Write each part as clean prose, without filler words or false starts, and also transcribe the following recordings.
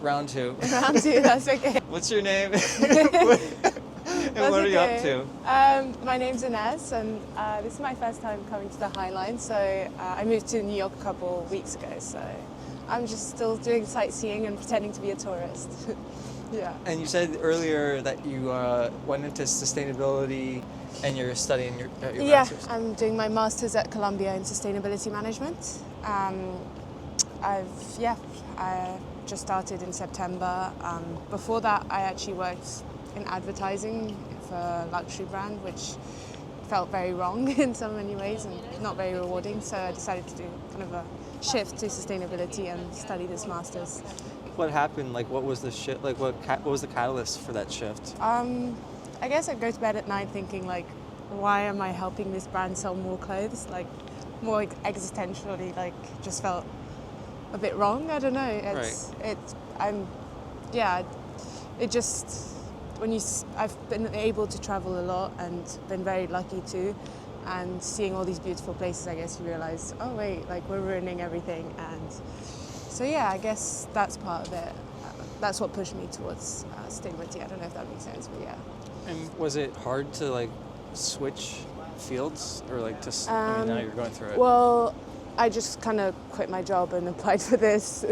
Round two. Round two, that's okay. What's your name? And That's what are you up okay. to? My name's Inez, and this is my first time coming to the High Line. So I moved to New York a couple weeks ago. So I'm just still doing sightseeing and pretending to be a tourist. Yeah. And you said earlier that you went into sustainability and you're studying your Yeah, master's. I'm doing my master's at Columbia in sustainability management. I just started in September. Before that, I actually worked in advertising for a luxury brand, which felt very wrong in so many ways and not very rewarding. So I decided to do kind of a shift to sustainability and study this master's. What happened? Like, what was the shift? Like, what was the catalyst for that shift? I guess I'd go to bed at night thinking, like, why am I helping this brand sell more clothes? Like, more existentially, like, just felt a bit wrong. I don't know. I've been able to travel a lot and been very lucky too. And seeing all these beautiful places, I guess you realize, oh wait, like we're ruining everything. And so yeah, I guess that's part of it. That's what pushed me towards sustainability. I don't know if that makes sense, but yeah. And was it hard to like switch fields, or like now you're going through it? Well, I just kind of quit my job and applied for this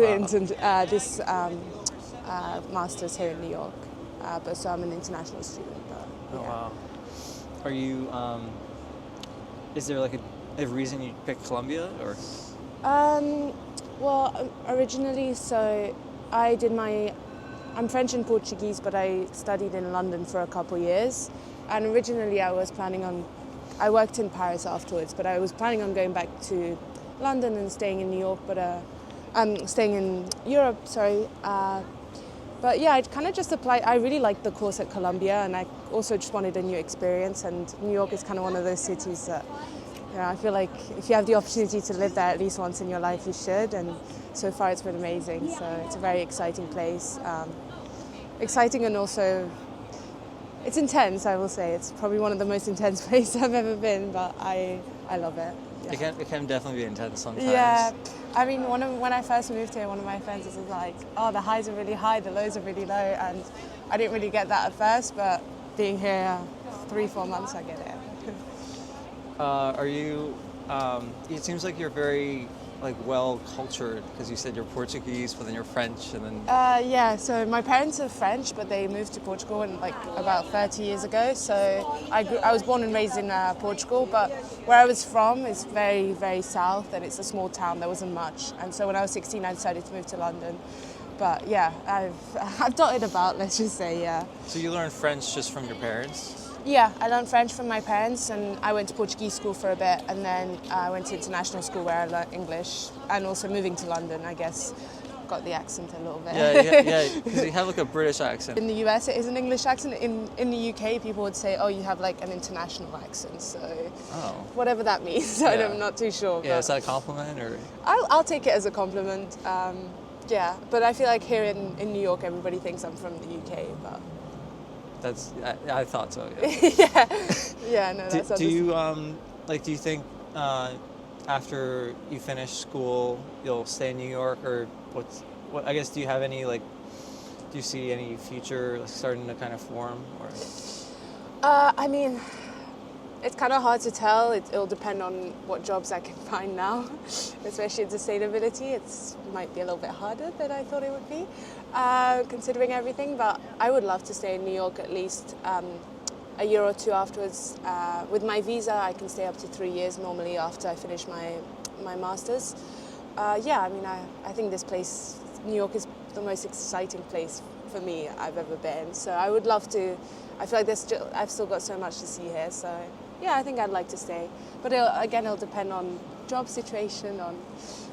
master's here in New York. So I'm an international student. But, Oh yeah. wow. Are you? Is there like a reason you picked Columbia, or? Well, originally, so I'm French and Portuguese, but I studied in London for a couple years. And originally I worked in Paris afterwards, but I was planning on going back to London and staying in New York, staying in Europe, sorry. But yeah, I kind of just applied. I really liked the course at Columbia, and I also just wanted a new experience. And New York is kind of one of those cities that, I feel like if you have the opportunity to live there at least once in your life, you should. And so far, it's been amazing. So it's a very exciting place, exciting and also it's intense. I will say it's probably one of the most intense places I've ever been, but I love it. Yeah. It can definitely be intense sometimes. Yeah, I mean, when I first moved here, one of my friends was like, "Oh, the highs are really high, the lows are really low," and I didn't really get that at first. But being here 3-4 months, I get it. Are you? It seems like you're very well cultured, because you said you're Portuguese, but then you're French, and then. Yeah, so my parents are French, but they moved to Portugal about 30 years ago. So I was born and raised in Portugal, but where I was from is very, very south, and it's a small town. There wasn't much, and so when I was 16, I decided to move to London. But yeah, I've dotted about. Let's just say, yeah. So you learned French just from your parents? Yeah, I learned French from my parents, and I went to Portuguese school for a bit, and then I went to international school where I learned English, and also moving to London, I guess, got the accent a little bit. Yeah, because you have like a British accent. In the US, it is an English accent. In the UK, people would say, "Oh, you have like an international accent." So, whatever that means, Yeah. I'm not too sure. Yeah, is that a compliment, or? I'll take it as a compliment. Yeah, but I feel like here in New York, everybody thinks I'm from the UK, but. I thought so. Yeah. Yeah, no, that's do you do you think after you finish school you'll stay in New York, or what? I guess, do you have any do you see any future starting to kind of form, or? I mean, it's kind of hard to tell. It'll depend on what jobs I can find now, especially in sustainability. It might be a little bit harder than I thought it would be, considering everything. But I would love to stay in New York at least a year or two afterwards. With my visa, I can stay up to 3 years normally after I finish my master's. Yeah, I mean, I think this place, New York, is the most exciting place for me I've ever been. So I would love to. I feel like I've still got so much to see here. So yeah, I think I'd like to stay. But it'll depend on job situation, on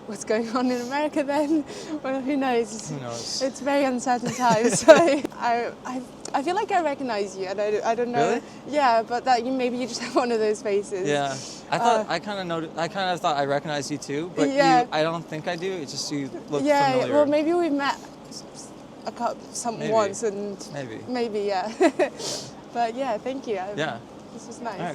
what's going on in America then. Well, who knows? Who knows? It's very uncertain times. So I feel like I recognize you, and I don't know. Really? Yeah, but maybe you just have one of those faces. Yeah, I kind of thought I recognized you too, but Yeah. I don't think I do. It's just you look Yeah, familiar. well, maybe we've met Maybe. once, and Maybe. maybe, yeah. But yeah, thank you. Yeah. This was nice. All right.